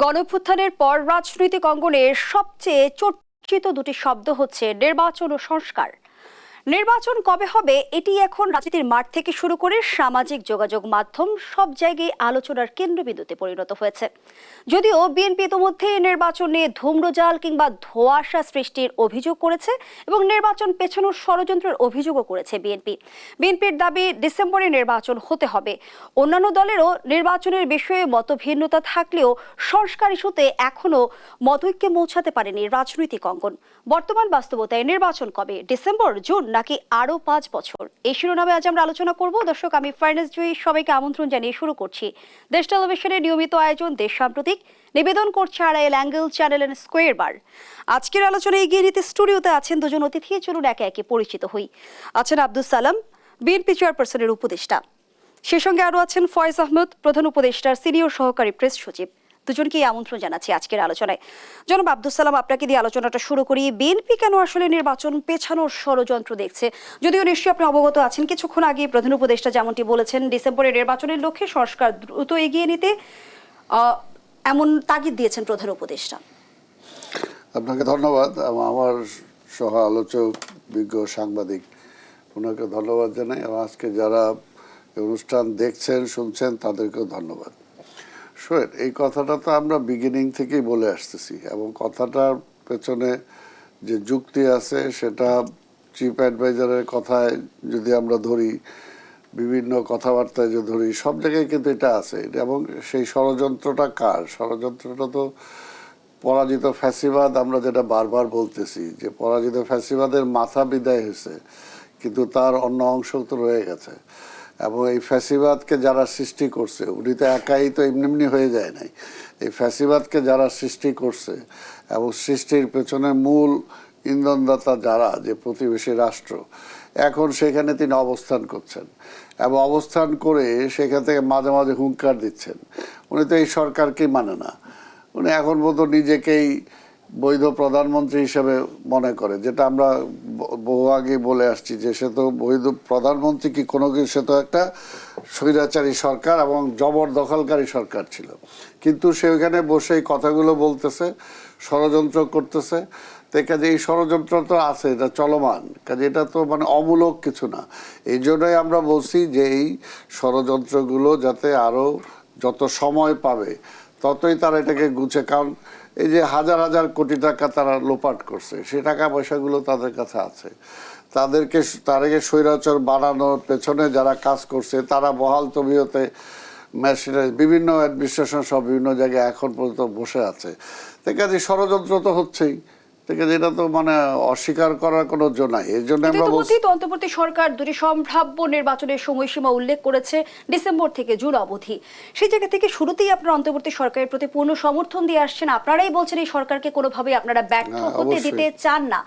গণঅভ্যুত্থানের পর রাজনৈতিক অঙ্গনের সবচেয়ে চর্চিত দুটি শব্দ হচ্ছে নির্বাচন ও সংস্কার। নির্বাচন কবে হবে এটি এখন রাজনীতির মাঠ থেকে শুরু করে সামাজিক যোগাযোগ মাধ্যম সব জায়গায় আলোচনার কেন্দ্রবিন্দুতে পরিণত হয়েছে। যদিও বিএনপি ইতিমধ্যে নির্বাচন নিয়ে ধূম্রজাল কিংবা ধোঁয়াশা সৃষ্টির অভিযোগ করেছে এবং নির্বাচন পেছানোর ষড়যন্ত্রের অভিযোগও করেছে বিএনপির দাবি ডিসেম্বরে নির্বাচন হতে হবে। অন্যান্য দলেরও নির্বাচনের বিষয়ে মতভিন্নতা থাকলেও সংস্কার ইস্যুতে এখনো মতৈক্যে পৌঁছাতে পারেনি রাজনৈতিক অঙ্গন। বর্তমান বাস্তবতায় নির্বাচন কবে, ডিসেম্বর, জুন নাকি আরো 5 বছর? এই শিরোনামে আজ আমরা আলোচনা করব। দর্শক, আমি ফারনাজ জয়ী সবাইকে আমন্ত্রণ জানিয়ে শুরু করছি দেশ টেলিভিশনের নিয়মিত আয়োজন দেশ সাম্প্রতিক। নিবেদন করছে Arail angle channel and square বার। আজকের আলোচনায় এগিয়ে নিতে স্টুডিওতে আছেন দুজন অতিথি। চলুন একে একে পরিচিত হই। আছেন আব্দুল সালাম, বিএনপি চেয়ারপারসনের উপদেষ্টা। সে সঙ্গে আরো আছেন ফয়েজ আহমেদ, প্রধান উপদেষ্টার সিনিয়র সহকারী প্রেস সচিব। দুজনকে আমন্ত্রণ জানাচ্ছি আজকের আলোচনায়। জনাব আব্দুল সালাম, আপনাকে দিয়ে আলোচনাটা শুরু করি। বিএনপি কেন আসলে নির্বাচন পেছানোর ষড়যন্ত্র দেখছে? যদিও নিশ্চয়ই আপনি অবগত আছেন, কিছুক্ষণ আগে প্রধান উপদেষ্টা যেমনটি বলেছেন, ডিসেম্বরে নির্বাচনের লক্ষ্যে সংস্কার দ্রুত এগিয়ে নিতে এমন তাগিদ দিয়েছেন প্রধান উপদেষ্টা। আপনাকে ধন্যবাদ। আমার সহ আলোচক বিজ্ঞ সাংবাদিক ওনাকে ধন্যবাদ জানাই, এবং আজকে যারা অনুষ্ঠান দেখছেন শুনছেন তাদেরকেও ধন্যবাদ। এই কথাটা তো আমরা বিগিনিং থেকেই বলে আসতেছি, এবং কথাটার পেছনে যে যুক্তি আছে সেটা চিফ অ্যাডভাইজারের কথায় যদি আমরা ধরি, বিভিন্ন কথাবার্তায় যে ধরি, সব জায়গায় কিন্তু এটা আছে। এবং সেই ষড়যন্ত্রটা কার? ষড়যন্ত্রটা তো পরাজিত ফ্যাসিবাদ। আমরা যেটা বারবার বলতেছি যে পরাজিত ফ্যাসিবাদের মাথা বিদায় হয়েছে, কিন্তু তার অন্য অংশ তো রয়ে গেছে। এবং এই ফ্যাসিবাদকে যারা সৃষ্টি করছে, উনি তো একাই তো এমনি হয়ে যায় নাই। এই ফ্যাসিবাদকে যারা সৃষ্টি করছে এবং সৃষ্টির পেছনে মূল ইন্ধনদাতা যারা, যে প্রতিবেশী রাষ্ট্র, এখন সেখানে তিনি অবস্থান করছেন, এবং অবস্থান করে সেখান থেকে মাঝে মাঝে হুঙ্কার দিচ্ছেন। উনি তো এই সরকারকেই মানে না। উনি এখন পর্যন্ত নিজেকেই বৈধ প্রধানমন্ত্রী হিসেবে মনে করে, যেটা আমরা বহু আগে বলে আসছি যে সে তো বৈধ প্রধানমন্ত্রী কি কোনো কিছু, সে তো একটা স্বৈরাচারী সরকার এবং জবরদখলকারী সরকার ছিল। কিন্তু সে ওইখানে বসে এই কথাগুলো বলতেছে, ষড়যন্ত্র করতেছে। তো কাজে এই ষড়যন্ত্র তো আছে, এটা চলমান। কাজে এটা তো মানে অমূলক কিছু না। এই জন্যই আমরা বলছি যে এই ষড়যন্ত্রগুলো যাতে আরও যত সময় পাবে ততই তারা এটাকে গুছে, কারণ এই যে হাজার হাজার কোটি টাকা তারা লোপাট করছে, সে টাকা পয়সাগুলো তাদের কাছে আছে। তাদেরকে স্বৈরাচার বানানোর পেছনে যারা কাজ করছে তারা বহাল তবিয়তে মেশিনারি, বিভিন্ন অ্যাডমিনিস্ট্রেশন সব বিভিন্ন জায়গায় এখন পর্যন্ত বসে আছে। ঠিক আছে, ষড়যন্ত্র তো হচ্ছেই। ঠিক আছে, এটা তো মানে অস্বীকার করার কোনো জো নাই। এর জন্য আমরা বলছি অন্তর্বর্তী সরকার দুটি সম্ভাব্য নির্বাচনের সময়সীমা উল্লেখ করেছে, ডিসেম্বর থেকে জুন অবধি। সেই জায়গা থেকে শুরুতেই আপনারা অন্তর্বর্তী সরকারের প্রতি পূর্ণ সমর্থন দিয়ে আসছেন। আপনারাই বলছেন এই সরকারকে কোনোভাবে আপনারা ব্যর্থ হতে দিতে চান না।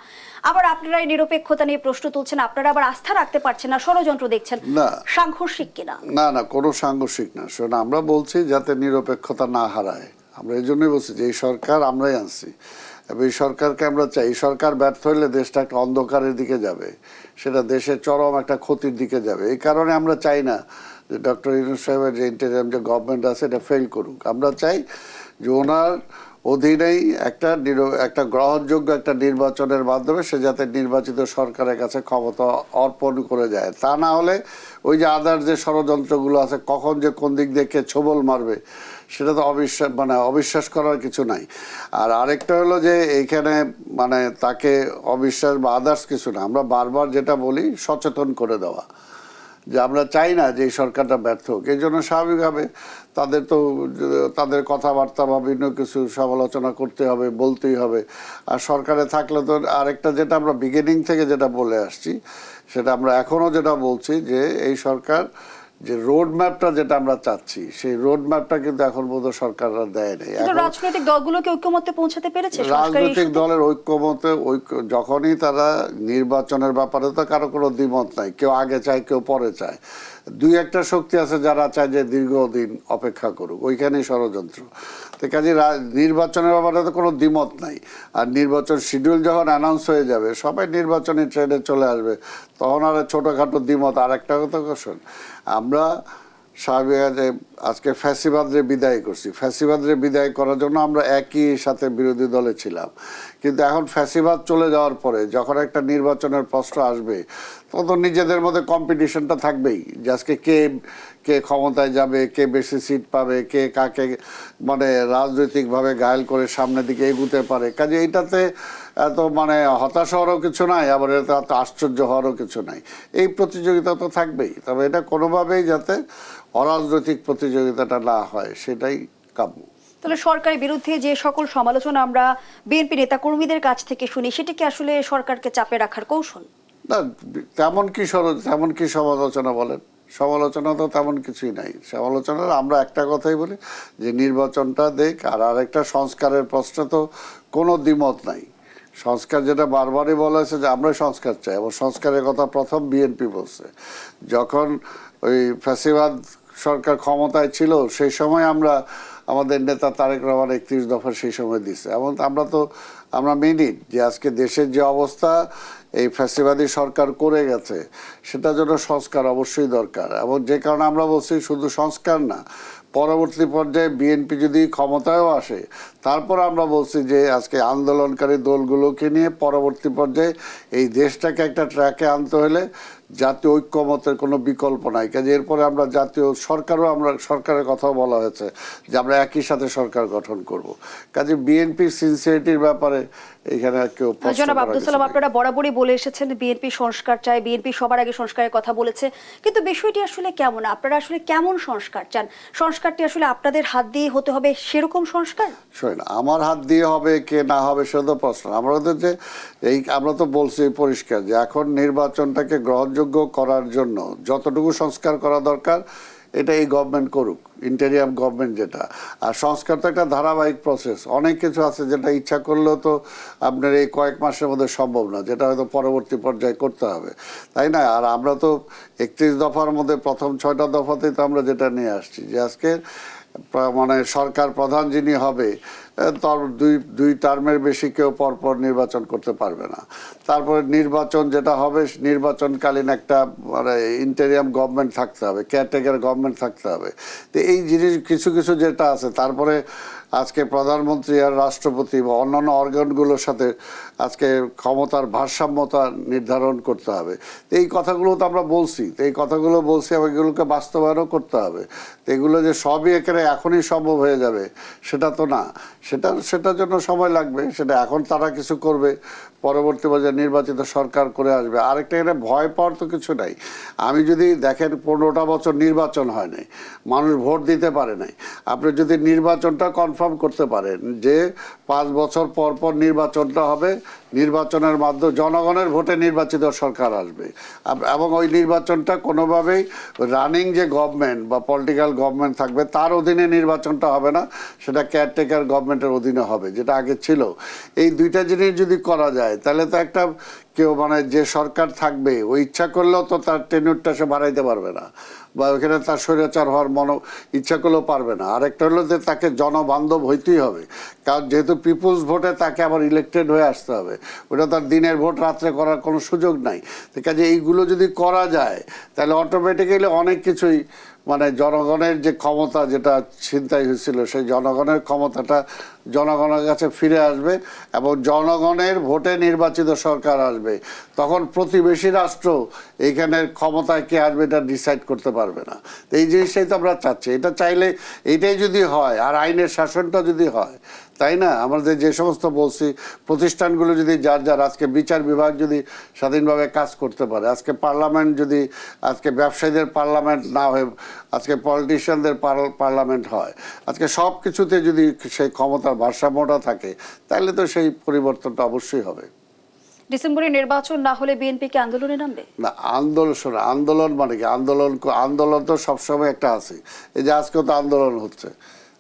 আবার আপনারা এই নিরপেক্ষতা নিয়ে প্রশ্ন তুলছেন, আপনারা আবার আস্থা রাখতে পারছেন না, ষড়যন্ত্র দেখছেন। না, সাংঘর্ষিক কিনা? না, কোনো সাংঘর্ষিক না। শোনা, আমরা বলছি যাতে নিরপেক্ষতা না হারায়। আমরা এই জন্যই বলছি যে এই সরকার আমরাই আনছি, এবং এই সরকারকে আমরা চাই। এই সরকার ব্যর্থ হলে দেশটা একটা অন্ধকারের দিকে যাবে, সেটা দেশের চরম একটা ক্ষতির দিকে যাবে। এই কারণে আমরা চাই না যে ডক্টর ইউনূস সাহেবের যে ইন্টারিম যে গভর্নমেন্ট আছে এটা ফেল করুক। আমরা চাই যে ওনার অধীনেই একটা গ্রহণযোগ্য একটা নির্বাচনের মাধ্যমে সে যাতে নির্বাচিত সরকারের কাছে ক্ষমতা অর্পণ করে যায়। তা না হলে ওই যে আদার যে ষড়যন্ত্রগুলো আছে, কখন যে কোন দিক থেকে ছোবল মারবে সেটা তো অবিশ্বাস করার কিছু নাই। আর আরেকটা হলো যে এইখানে মানে তাকে অবিশ্বাস বা আদার্স কিছু না। আমরা বারবার যেটা বলি, সচেতন করে দেওয়া যে আমরা চাই না যে এই সরকারটা ব্যর্থ হোক। এই জন্য স্বাভাবিকভাবে তাদের কথাবার্তা বা বিভিন্ন কিছু সমালোচনা করতে হবে, বলতেই হবে। আর সরকারে থাকলে তো আরেকটা, যেটা আমরা বিগিনিং থেকে যেটা বলে আসছি, সেটা আমরা এখনও যেটা বলছি যে এই সরকার যে রোড ম্যাপটা যেটা আমরা চাচ্ছি, সেই রোড ম্যাপটা কিন্তু এখন পর্যন্ত সরকাররা দেয় নাই। রাজনৈতিক দলগুলোকে ঐক্যমত্যে পৌঁছাতে পেরেছে? রাজনৈতিক দলের ঐক্যমতে যখনই তারা নির্বাচনের ব্যাপারে তো কারো কোনো দ্বিমত নাই, কেউ আগে চায় কেউ পরে চায়। দুই একটা শক্তি আছে যারা চায় যে দীর্ঘদিন অপেক্ষা করুক, ওইখানেই ষড়যন্ত্র। তো কাজে নির্বাচনের ব্যাপারে তো কোনো দ্বিমত নাই। আর নির্বাচন শিডিউল যখন অ্যানাউন্স হয়ে যাবে, সবাই নির্বাচনী ট্রেনে চলে আসবে, তখন আর ছোটোখাটো দ্বিমত। আর একটা কথা কোশ্চেন, আমরা স্বাভাবিক যে আজকে ফ্যাসিবাদরে বিদায় করছি, ফ্যাসিবাদরে বিদায় করার জন্য আমরা একই সাথে বিরোধী দলে ছিলাম, কিন্তু এখন ফ্যাসিবাদ চলে যাওয়ার পরে যখন একটা নির্বাচনের প্রশ্ন আসবে তখন নিজেদের মধ্যে কম্পিটিশনটা থাকবেই, যে আজকে কে কে ক্ষমতায় যাবে, কে বেশি সিট পাবে, কে কাকে মানে রাজনৈতিকভাবে ঘায়েল করে সামনের দিকে এগুতে পারে। কাজে এইটাতে এত মানে হতাশ হওয়ারও কিছু নাই, আবার এত এত আশ্চর্য হওয়ারও কিছু নাই। এই প্রতিযোগিতা তো থাকবেই, তবে এটা কোনোভাবেই যাতে অরাজনৈতিক প্রতিযোগিতাটা না হয় সেটাই কাম্য। তাহলে সরকারের বিরুদ্ধে যে সকল সমালোচনা আমরা বিএনপি নেতাকর্মীদের কাছ থেকে শুনি, সেটা কি আসলে সরকারকে চাপে রাখার কৌশল? না, তেমন কি সমালোচনা বলেন? সমালোচনা তো তেমন কিছুই নাই। সমালোচনার আমরা একটা কথাই বলি যে নির্বাচনটা দেখ, আর আরেকটা সংস্কারের প্রশ্ন তো কোনো দ্বিমত নাই। সংস্কার যেটা বারবারই বলা হয়েছে যে আমরা সংস্কার চাই, এবং সংস্কারের কথা প্রথম বিএনপি বলছে। যখন ওই ফ্যাসিবাদ সরকার ক্ষমতায় ছিল সেই সময় আমরা আমাদের নেতা তারেক রহমান 31 দফা সেই সময় দিছে, এবং আমরা মেনে যে আজকে দেশের যে অবস্থা এই ফ্যাসিবাদী সরকার করে গেছে সেটার জন্য সংস্কার অবশ্যই দরকার। এবং যে কারণে আমরা বলছি শুধু সংস্কার না, পরবর্তী পর্যায়ে বিএনপি যদি ক্ষমতায়ও আসে তারপর আমরা বলছি যে আজকে আন্দোলনকারী দলগুলোকে নিয়ে পরবর্তী পর্যায়ে এই দেশটাকে একটা ট্র্যাকে আনতে হলে জাতীয় ঐক্যমতের কোনো বিকল্প নাই। কাজে এরপরে আমরা জাতীয় সরকারের কথাও বলা হয়েছে যে আমরা একই সাথে সরকার গঠন করব। কাজে বিএনপির সিনসিয়ারিটির ব্যাপারে এখানে কেউ প্রশ্ন জনাব করার আব্দুল কিছু সালাম, নেই। আপনারা বরাবরই বলে এসেছেন বিএনপি সংস্কার চায়, বিএনপি সবার আগে সংস্কারের কথা বলেছে, কিন্তু বিষয়টি আসলে কেমন? আপনারা আসলে কেমন সংস্কার চান? সংস্কারটি আসলে আপনাদের হাত দিয়ে হতে হবে সেরকম সংস্কার? শোনেন, আমার হাত দিয়ে হবে কে না হবে সেটা তো প্রশ্ন। আমরা তো বলছি পরিষ্কার যে এখন নির্বাচনটাকে গ্রহণযোগ্য করার জন্য যতটুকু সংস্কার করা দরকার এটা এই গভর্নমেন্ট করুক, ইন্টেরিয়াম গভর্নমেন্ট যেটা। আর সংস্কার তো একটা ধারাবাহিক প্রসেস, অনেক কিছু আছে যেটা ইচ্ছা করলেও তো আপনার এই কয়েক মাসের মধ্যে সম্ভব না, যেটা হয়তো পরবর্তী পর্যায়ে করতে হবে, তাই না? আর আমরা তো 31 দফার মধ্যে প্রথম 6টা দফাতেই তো আমরা যেটা নিয়ে আসছি যে আজকে মানে সরকার প্রধান যিনি হবে তার দুই টার্মের বেশি কেউ পরপর নির্বাচন করতে পারবে না। তারপরে নির্বাচন যেটা হবে নির্বাচনকালীন একটা মানে ইন্টেরিয়াম গভর্নমেন্ট থাকতে হবে, কেয়ারটেকার গভর্নমেন্ট থাকতে হবে। তো এই জিনিস কিছু কিছু যেটা আছে, তারপরে আজকে প্রধানমন্ত্রী আর রাষ্ট্রপতি বা অন্যান্য অর্গানগুলোর সাথে আজকে ক্ষমতার ভারসাম্যতা নির্ধারণ করতে হবে। তো এই কথাগুলো তো আমরা বলছি, তো এই কথাগুলো বলছি এবং এগুলোকে বাস্তবায়নও করতে হবে। তো এগুলো যে সবই এখানে এখনই সম্ভব হয়ে যাবে সেটা তো না, সেটার জন্য সময় লাগবে। সেটা এখন তারা কিছু করবে, পরবর্তী পর্যায়ে নির্বাচিত সরকার করে আসবে। আরেকটা এখানে ভয় পাওয়ার তো কিছু নাই। আমি যদি দেখেন 15টা বছর নির্বাচন হয় নাই, মানুষ ভোট দিতে পারে নাই, আপনি যদি নির্বাচনটা কনফার্ম করতে পারেন যে 5 বছর পর পর নির্বাচনটা হবে, নির্বাচনের মাধ্যমে জনগণের ভোটে নির্বাচিত সরকার আসবে, এবং ওই নির্বাচনটা কোনোভাবেই রানিং যে গভর্নমেন্ট বা পলিটিক্যাল গভর্নমেন্ট থাকবে তার অধীনে নির্বাচনটা হবে না, সেটা কেয়ারটেকার গভর্নমেন্টের অধীনে হবে যেটা আগে ছিল। এই দুইটা জিনিস যদি করা যায় তাহলে তো একটা কেউ মানে যে সরকার থাকবে ওই ইচ্ছা করলেও তো তার টেনিউরটা সে বাড়াইতে পারবে না, বা ওখানে তার স্বৈরাচার হওয়ার ইচ্ছা করলেও পারবে না। আরেকটা হলো যে তাকে জনবান্ধব হইতেই হবে, কারণ যেহেতু পিপুলস ভোটে তাকে আবার ইলেক্টেড হয়ে আসতে হবে, ওটা তার দিনের ভোট রাত্রে করার কোনো সুযোগ নাই। তো কাজে এইগুলো যদি করা যায় তাহলে অটোমেটিক্যালি অনেক কিছুই মানে জনগণের যে ক্ষমতা যেটা ছিনতাই হয়েছিল সেই জনগণের ক্ষমতাটা জনগণের কাছে ফিরে আসবে, এবং জনগণের ভোটে নির্বাচিত সরকার আসবে। তখন প্রতিবেশী রাষ্ট্র এইখানের ক্ষমতায় কে আসবে এটা ডিসাইড করতে পারবে না। তো এই জিনিসটাই তো আমরা চাচ্ছি। এটা চাইলে এইটাই যদি হয়, আর আইনের শাসনটা যদি হয়, তাই না? আমাদের যে সমস্ত বলছি প্রতিষ্ঠানগুলো যদি যার আজকে বিচার বিভাগ যদি স্বাধীনভাবে কাজ করতে পারে, আজকে পার্লামেন্ট যদি আজকে ব্যবসায়ীদের পার্লামেন্ট না হয়ে আজকে পলিটিশিয়ানদের পার্লামেন্ট হয়, আজকে সব কিছুতে যদি সেই ক্ষমতার ভারসাম্যটা থাকে তাহলে তো সেই পরিবর্তনটা অবশ্যই হবে। ডিসেম্বরে নির্বাচন না হলে বিএনপি কি আন্দোলনে নামবে? না, আন্দোলন মানে কি? আন্দোলন তো সবসময় একটা আছে। এই যে আজকেও তো আন্দোলন হচ্ছে,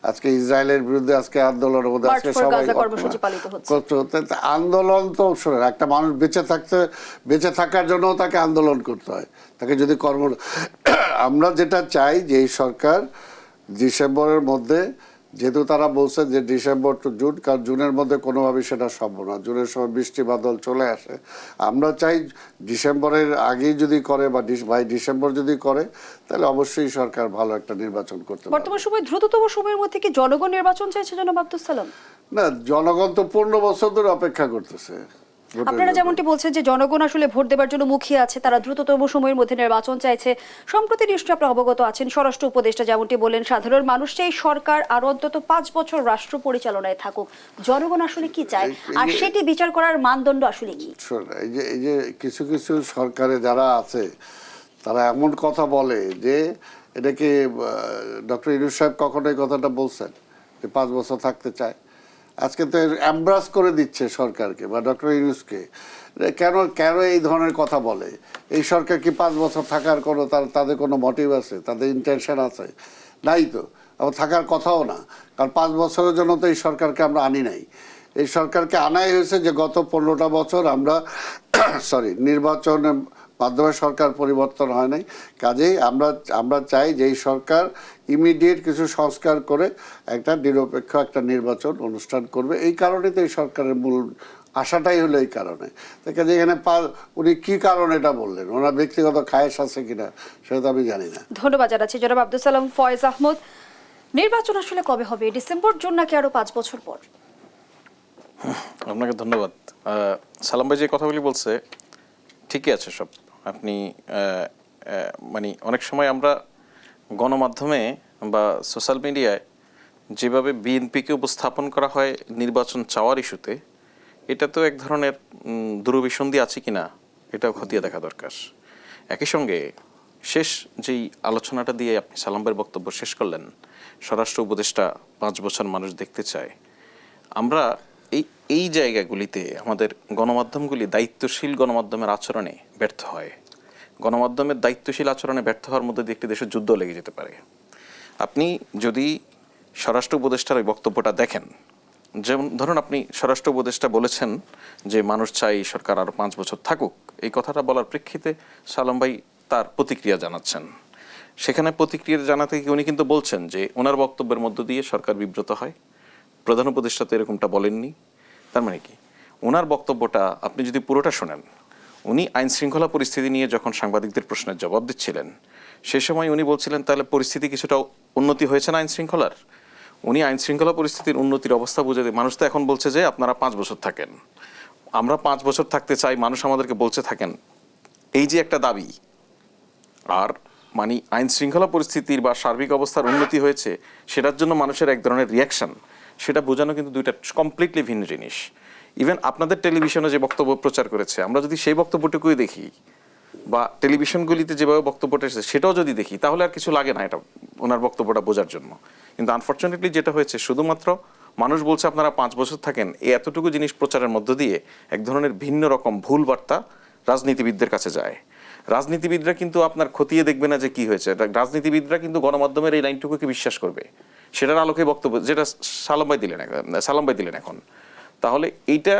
আজকে ইসরায়েলের বিরুদ্ধে আজকে আন্দোলনের মধ্যে আজকে সবাই কর্মসূচি পালিত হচ্ছে। আন্দোলন তো শোনেন, একটা মানুষ বেঁচে থাকার জন্য তাকে আন্দোলন করতে হয়, তাকে যদি আমরা যেটা চাই যে এই সরকার ডিসেম্বরের মধ্যে যেহেতু তারা বলছে যে ডিসেম্বর টু জুন, কারণ জুনের মধ্যে কোনোভাবেই সেটা সম্ভব না, জুনের সময় বৃষ্টি বাদল চলে আসে। আমরা চাই ডিসেম্বরের আগেই যদি করে বা বাই ডিসেম্বর যদি করে, তাহলে অবশ্যই সরকার ভালো একটা নির্বাচন করতে পারবে। বর্তমান সময় দ্রুততম সময়ের মধ্যে কি জনগণ নির্বাচন চাইছে জনাব আব্দুল সালাম? না, জনগণ তো 15 বছর ধরে অপেক্ষা করতেছে। আপনারা যেমনটি বলছেন যে জনগণ আসলে ভোট দেবার জন্য মুখিয়ে আছে, তারা দ্রুততম সময়ের মধ্যে নির্বাচন চাইছে। সম্প্রতি নিশ্চয়ই আপনারা অবগত আছেন, স্বরাষ্ট্র উপদেষ্টা যেমনটি বলেন, সাধারণ মানুষ চাই সরকার আরো অন্তত 5 বছর রাষ্ট্র পরিচালনায় থাকুক। জনগণ আসলে কি চায় আর সেটি বিচার করার মানদণ্ড আসলে কি? এই যে কিছু কিছু সরকারে যারা আছে তারা এমন কথা বলে যে এটাকে ডক্টর ইউনূস সাহেব কখনো এই কথাটা বলছেন যে 5 বছর থাকতে চায়। আজকে তো এমব্রাস করে দিচ্ছে সরকারকে বা ডক্টর ইউনূসকে। কেন কেন এই ধরনের কথা বলে? এই সরকার কি 5 বছর থাকার কোনো তাদের কোনো মোটিভ আছে, তাদের ইন্টেনশন আছে? নাই তো, আবার থাকার কথাও না। কারণ 5 বছরের জন্য তো এই সরকারকে আমরা আনি নাই। এই সরকারকে আনাই হয়েছে যে গত 15টা বছর আমরা নির্বাচনের মাধ্যমে সরকার পরিবর্তন হয় নাই। কাজেই আমরা চাই যে এই সরকার ইমিডিয়েট কিছু সংস্কার করে একটা নিরপেক্ষ একটা নির্বাচন অনুষ্ঠান করবে। এই কারণে তো এই সরকারের মূল আশাটাই হলো এই কারণে। কাজে এখানে উনি কি কারণে এটা বললেন, ওনার ব্যক্তিগত খায়েশ আছে কিনা সেটা তো আমি জানি না। ধন্যবাদ জানাচ্ছি জনাব আব্দুল সালাম ফয়েজ আহমদ। নির্বাচন আসলে কবে হবে, ডিসেম্বর জুন নাকি আরো 5 বছর পর? আপনাকে ধন্যবাদ। সালাম ভাই যে কথাগুলি বলছে ঠিকই আছে সব। আপনি মানে অনেক সময় আমরা গণমাধ্যমে বা সোশ্যাল মিডিয়ায় যেভাবে বিএনপিকে উপস্থাপন করা হয় নির্বাচন চাওয়ার ইস্যুতে, এটা তো এক ধরনের দুরভিসন্ধি আছে কিনা এটাও খতিয়ে দেখা দরকার। একই সঙ্গে শেষ যেই আলোচনাটা দিয়ে আপনি সালাম ভাইয়ের বক্তব্য শেষ করলেন, স্বরাষ্ট্র উপদেষ্টা 5 বছর মানুষ দেখতে চায়। আমরা এই জায়গাগুলিতে আমাদের গণমাধ্যমগুলি দায়িত্বশীল গণমাধ্যমের আচরণে ব্যর্থ হয়। গণমাধ্যমের দায়িত্বশীল আচরণে ব্যর্থ হওয়ার মধ্যে দিয়ে একটি দেশের যুদ্ধ লেগে যেতে পারে। আপনি যদি স্বরাষ্ট্র উপদেষ্টার ওই বক্তব্যটা দেখেন, যেমন ধরুন আপনি স্বরাষ্ট্র উপদেষ্টা বলেছেন যে মানুষ চাই সরকার আরও 5 বছর থাকুক, এই কথাটা বলার প্রেক্ষিতে সালাম ভাই তার প্রতিক্রিয়া জানাচ্ছেন। সেখানে প্রতিক্রিয়া জানাতে গিয়ে উনি কিন্তু বলছেন যে ওনার বক্তব্যের মধ্য দিয়ে সরকার বিব্রত হয়, প্রধান উপদেষ্টা তো এরকমটা বলেননি। তার মানে কি, ওনার বক্তব্যটা আপনি যদি পুরোটা শোনেন, উনি আইন শৃঙ্খলা পরিস্থিতি নিয়ে যখন সাংবাদিকদের প্রশ্নের জবাব দিচ্ছিলেন, সে সময় উনি বলছিলেন তাহলে পরিস্থিতি কিছুটা উন্নতি হয়েছে না আইন শৃঙ্খলার? উনি আইন শৃঙ্খলা পরিস্থিতির উন্নতির অবস্থা বুঝে মানুষ তো এখন বলছে যে আপনারা 5 বছর থাকেন, আমরা 5 বছর থাকতে চাই, মানুষ আমাদেরকে বলছে থাকেন, এই যে একটা দাবি। আর মানে আইন শৃঙ্খলা পরিস্থিতির বা সার্বিক অবস্থার উন্নতি হয়েছে সেটার জন্য মানুষের এক ধরনের রিয়াকশন, সেটা বোঝানো কিন্তু দুইটা কমপ্লিটলি ভিন্ন জিনিস। ইভেন আপনাদের টেলিভিশনে যে বক্তব্য প্রচার করেছে, আমরা যদি সেই বক্তব্যটুকুই দেখি বা টেলিভিশনগুলিতে যেভাবে বক্তব্যটা এসেছে সেটাও যদি দেখি, তাহলে আর কিছু লাগে না এটা ওনার বক্তব্যটা বোঝার জন্য। কিন্তু আনফর্চুনেটলি যেটা হয়েছে, শুধুমাত্র মানুষ বলছে আপনারা 5 বছর থাকেন, এই এতটুকু জিনিস প্রচারের মধ্য দিয়ে এক ধরনের ভিন্ন রকম ভুল বার্তা রাজনীতিবিদদের কাছে যায়। রাজনীতিবিদরা কিন্তু আপনার খতিয়ে দেখবে না যে কি হয়েছে, রাজনীতিবিদরা কিন্তু গণমাধ্যমের এই লাইনটুকুকে বিশ্বাস করবে, সেটার আলোকে বক্তব্য যেটা সালাম ভাই দিলেন এখন। তাহলে এইটা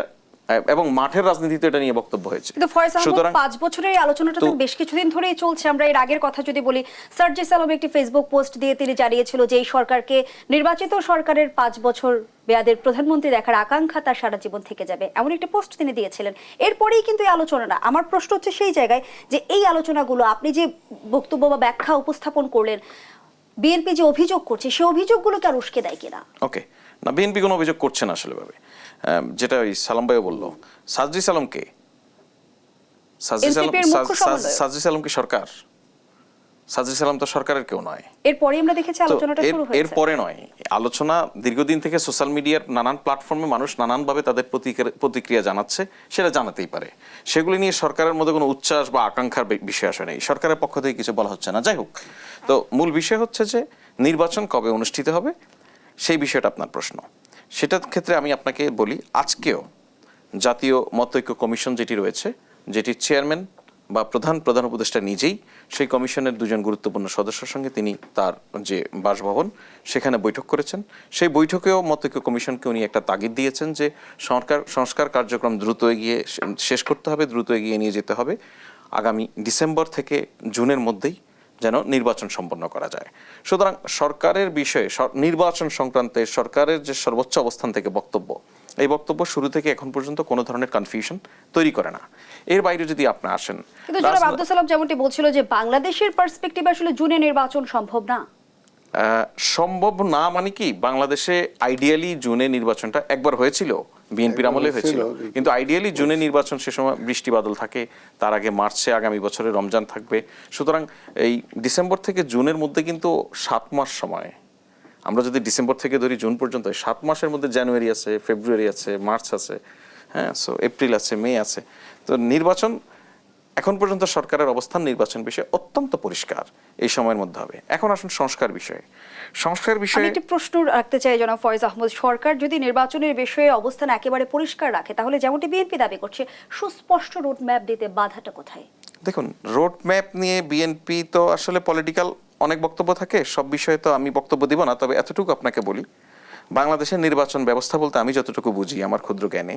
এবং মাঠের রাজনীতিতে এটা নিয়ে বক্তব্য হয়েছে। কিন্তু ফয়েজ আহমদ 5 বছরের এই আলোচনাটা তো বেশ কিছুদিন ধরেই চলছে। আমরা এর আগের কথা যদি বলি, সার্জিস আলম একটি ফেসবুক পোস্ট দিয়ে তিনি জানিয়েছিল যে এই সরকারকে, নির্বাচিত সরকারের 5 বছর মেয়াদের প্রধানমন্ত্রী দেখার আকাঙ্ক্ষা তার সারা জীবন থেকে যাবে, এমন একটা পোস্ট তিনি দিয়েছিলেন। এরপরেই কিন্তু এই আলোচনা। আমার প্রশ্ন হচ্ছে সেই জায়গায় যে এই আলোচনাগুলো আপনি যে বক্তব্য বা ব্যাখ্যা উপস্থাপন করলেন, বিএনপি যে অভিযোগ করছে সেই অভিযোগগুলোকে আর উস্কে দেয় কিনা? ওকে, না বিএনপি কোনো অভিযোগ করছে না আসলে ভাবে, যেটা ওই সালাম ভাইও বললো। সার্জিস আলম কে? সার্জিস আলম কি সরকার? সার্জিস আলম তো সরকারের কেউ নয়। এরপরে আমরা দেখেছি আলোচনাটা শুরু হয়েছে। এরপরে নয়, আলোচনা দীর্ঘদিন থেকে সোশ্যাল মিডিয়ার নানান প্ল্যাটফর্মে মানুষ নানানভাবে তাদের প্রতিক্রিয়া জানাচ্ছে, সেটা জানাতেই পারে। সেগুলি নিয়ে সরকারের মধ্যে কোনো উচ্ছ্বাস বা আকাঙ্ক্ষার বিষয় আসে নাই, সরকারের পক্ষ থেকে কিছু বলা হচ্ছে না। যাই হোক, তো মূল বিষয় হচ্ছে যে নির্বাচন কবে অনুষ্ঠিত হবে সেই বিষয়টা আপনার প্রশ্ন। সেটার ক্ষেত্রে আমি আপনাকে বলি, আজকেও জাতীয় মতৈক্য কমিশন যেটি রয়েছে, যেটির চেয়ারম্যান বা প্রধান উপদেষ্টা নিজেই সেই কমিশনের 2 জন গুরুত্বপূর্ণ সদস্যের সঙ্গে তিনি তার যে বাসভবন সেখানে বৈঠক করেছেন। সেই বৈঠকেও মতৈক্য কমিশনকে উনি একটা তাগিদ দিয়েছেন যে সংস্কার কার্যক্রম দ্রুত এগিয়ে শেষ করতে হবে, দ্রুত এগিয়ে নিয়ে যেতে হবে। আগামী ডিসেম্বর থেকে জুনের মধ্যেই যেন নির্বাচন সম্পন্ন করা যায়। সুতরাং সরকারের বিষয়ে নির্বাচন সংক্রান্তে সরকারের যে সর্বোচ্চ অবস্থান থেকে বক্তব্য, এই বক্তব্য শুরু থেকে এখন পর্যন্ত কোনো ধরনের কনফিউশন তৈরি করে না। এর বাইরে যদি আপনি আসেন, কিন্তু জনাব আব্দুল সালাম যেমনটি বলছিল যে বাংলাদেশের পার্সপেক্টিভে আসলে জুনে নির্বাচন সম্ভব না। সম্ভব না মানে কি, বাংলাদেশে আইডিয়ালি জুনে নির্বাচনটা একবার হয়েছিল, বিএনপির আমলে হয়েছিল, কিন্তু আইডিয়ালি জুনে নির্বাচন সে সময় বৃষ্টি বাদল থাকে, তার আগে মার্চে আগামী বছরে রমজান থাকবে। সুতরাং এই ডিসেম্বর থেকে জুনের মধ্যে কিন্তু 7 মাস সময়, আমরা যদি ডিসেম্বর থেকে ধরি জুন পর্যন্ত 7 মাসের মধ্যে জানুয়ারি আছে, ফেব্রুয়ারি আছে, মার্চ আছে, হ্যাঁ, সো এপ্রিল আছে, মে আছে। তো নির্বাচন এখন পর্যন্ত সরকারের অবস্থান নির্বাচন বিষয়ে অত্যন্ত পরিষ্কার, এই সময়ের মধ্যে হবে। এখন আসুন সংস্কার বিষয়ে। সংস্কার বিষয়ে আমি একটি প্রশ্ন রাখতে চাই জনাব ফয়েজ আহমদ, সরকার যদি নির্বাচনের বিষয়ে অবস্থান একেবারে পরিষ্কার রাখে তাহলে যেমনটি বিএনপি দাবি করছে সুস্পষ্ট রোড ম্যাপ দিতে বাধাটা কোথায়? দেখুন, রোড ম্যাপ নিয়ে বিএনপি তো আসলে পলিটিক্যাল অনেক বক্তব্য থাকে, সব বিষয়ে তো আমি বক্তব্য দিব না, তবে এতটুকু আপনাকে বলি, বাংলাদেশের নির্বাচন ব্যবস্থা বলতে আমি যতটুকু বুঝি আমার ক্ষুদ্র জ্ঞানে,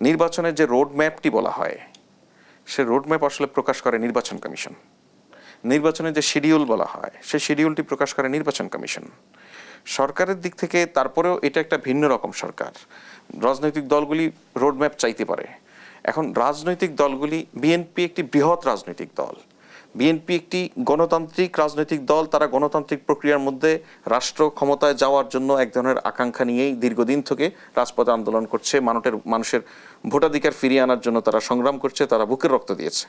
নির্বাচনের যে রোড ম্যাপটি বলা হয় সে রোড ম্যাপ আসলে প্রকাশ করে নির্বাচন কমিশন। নির্বাচনের যে শিডিউল বলা হয় সেই শিডিউলটি প্রকাশ করে নির্বাচন কমিশন। সরকারের দিক থেকে তারপরেও এটা একটা ভিন্ন রকম সরকার। রাজনৈতিক দলগুলি রোড ম্যাপ চাইতে পারে। এখন রাজনৈতিক দলগুলি, বিএনপি একটি বৃহৎ রাজনৈতিক দল, বিএনপি একটি গণতান্ত্রিক রাজনৈতিক দল, তারা গণতান্ত্রিক প্রক্রিয়ার মধ্যে রাষ্ট্র ক্ষমতায় যাওয়ার জন্য এক ধরনের আকাঙ্ক্ষা নিয়েই দীর্ঘদিন থেকে রাজপথে আন্দোলন করছে, মানুষের ভোটাধিকার ফিরিয়ে আনার জন্য তারা সংগ্রাম করছে, তারা বুকের রক্ত দিয়েছে।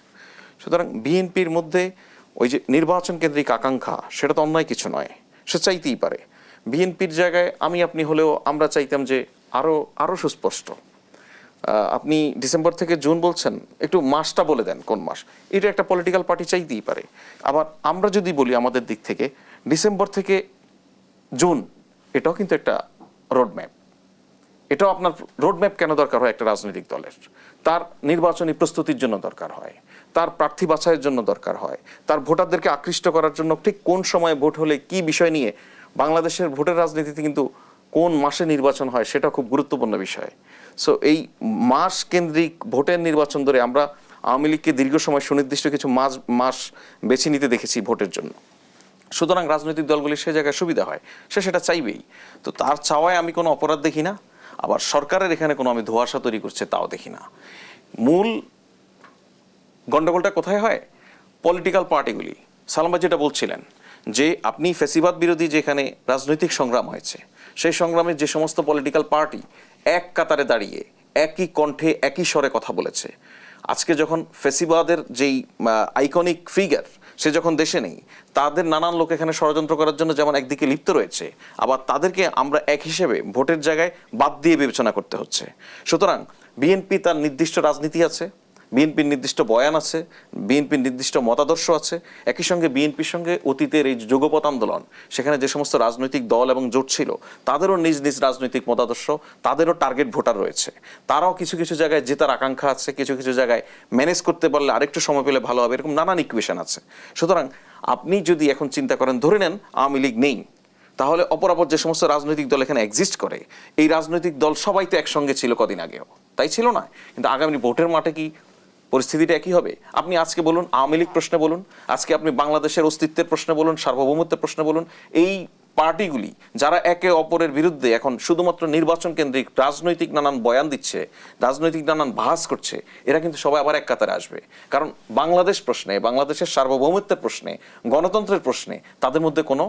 সুতরাং বিএনপির মধ্যে ওই যে নির্বাচন কেন্দ্রিক আকাঙ্ক্ষা, সেটা তো অন্যায় কিছু নয়, সে চাইতেই পারে। বিএনপির জায়গায় আমি আপনি হলেও আমরা চাইতাম যে আরো সুস্পষ্ট। আপনি ডিসেম্বর থেকে জুন বলছেন, একটু মাসটা বলে দেন কোন মাস, এটা একটা পলিটিক্যাল পার্টি চাইতেই পারে। আবার আমরা যদি বলি আমাদের দিক থেকে ডিসেম্বর থেকে জুন, এটাও কিন্তু একটা রোডম্যাপ। এটাও আপনার রোডম্যাপ কেন দরকার হয় একটা রাজনৈতিক দলের? তার নির্বাচনী প্রস্তুতির জন্য দরকার হয়, তার প্রার্থী বাছাইয়ের জন্য দরকার হয়, তার ভোটারদেরকে আকৃষ্ট করার জন্য ঠিক কোন সময়ে ভোট হলে কি বিষয় নিয়ে। বাংলাদেশের ভোটের রাজনীতিতে কিন্তু কোন মাসে নির্বাচন হয় সেটা খুব গুরুত্বপূর্ণ বিষয়। সো এই মাস কেন্দ্রিক ভোটের নির্বাচন ধরে আমরা আওয়ামী লীগকে দীর্ঘ সময় সুনির্দিষ্ট কিছু মাস বেছে নিতে দেখেছি ভোটের জন্য। সুতরাং রাজনৈতিক দলগুলির সে জায়গায় সুবিধা হয়, সে সেটা চাইবেই। তো তার চাওয়ায় আমি কোনো অপরাধ দেখি না, আবার সরকারের এখানে কোনো আমি ধোঁয়াশা তৈরি করছে তাও দেখি না। মূল গন্ডগোলটা কোথায় হয়? পলিটিক্যাল পার্টিগুলি। সালাম ভাই যেটা বলছিলেন যে আপনি ফ্যাসিবাদ বিরোধী যেখানে রাজনৈতিক সংগ্রাম হয়েছে, সেই সংগ্রামে যে সমস্ত পলিটিক্যাল পার্টি এক কাতারে দাঁড়িয়ে একই কণ্ঠে একই স্বরে কথা বলেছে, আজকে যখন ফ্যাসিবাদের যেই আইকনিক ফিগার সে যখন দেশে নেই, তাদের নানান লোক এখানে ষড়যন্ত্র করার জন্য যেমন একদিকে লিপ্ত রয়েছে, আবার তাদেরকে আমরা এক হিসেবে ভোটের জায়গায় বাদ দিয়ে বিবেচনা করতে হচ্ছে। সুতরাং বিএনপি তার নির্দিষ্ট রাজনীতি আছে, বিএনপির নির্দিষ্ট বয়ান আছে, বিএনপির নির্দিষ্ট মতাদর্শ আছে। একই সঙ্গে বিএনপির সঙ্গে অতীতের এই যুগপৎ আন্দোলন, সেখানে যে সমস্ত রাজনৈতিক দল এবং জোট ছিল তাদেরও নিজ নিজ রাজনৈতিক মতাদর্শ, তাদেরও টার্গেট ভোটার রয়েছে, তারাও কিছু কিছু জায়গায় জেতার আকাঙ্ক্ষা আছে, কিছু কিছু জায়গায় ম্যানেজ করতে পারলে আরেকটু সময় পেলে ভালো হবে, এরকম নানান ইকুয়েশন আছে। সুতরাং আপনি যদি এখন চিন্তা করেন, ধরে নেন আওয়ামী লীগ নেই, তাহলে অপরাপর যে সমস্ত রাজনৈতিক দল এখানে এক্সিস্ট করে, এই রাজনৈতিক দল সবাই তো একসঙ্গে ছিল কদিন আগেও, তাই ছিল না? কিন্তু আগামী ভোটের মাঠে কি পরিস্থিতিটা একই হবে? আপনি আজকে বলুন আওয়ামী লীগ প্রশ্নে বলুন, আজকে আপনি বাংলাদেশের অস্তিত্বের প্রশ্নে বলুন, সার্বভৌমত্বের প্রশ্নে বলুন, এই পার্টিগুলি যারা একে অপরের বিরুদ্ধে এখন শুধুমাত্র নির্বাচন কেন্দ্রিক রাজনৈতিক নানান বয়ান দিচ্ছে, রাজনৈতিক নানান বাহাস করছে, এরা কিন্তু সবাই আবার এক কাতারে আসবে। কারণ বাংলাদেশ প্রশ্নে, বাংলাদেশের সার্বভৌমত্বের প্রশ্নে, গণতন্ত্রের প্রশ্নে তাদের মধ্যে কোনো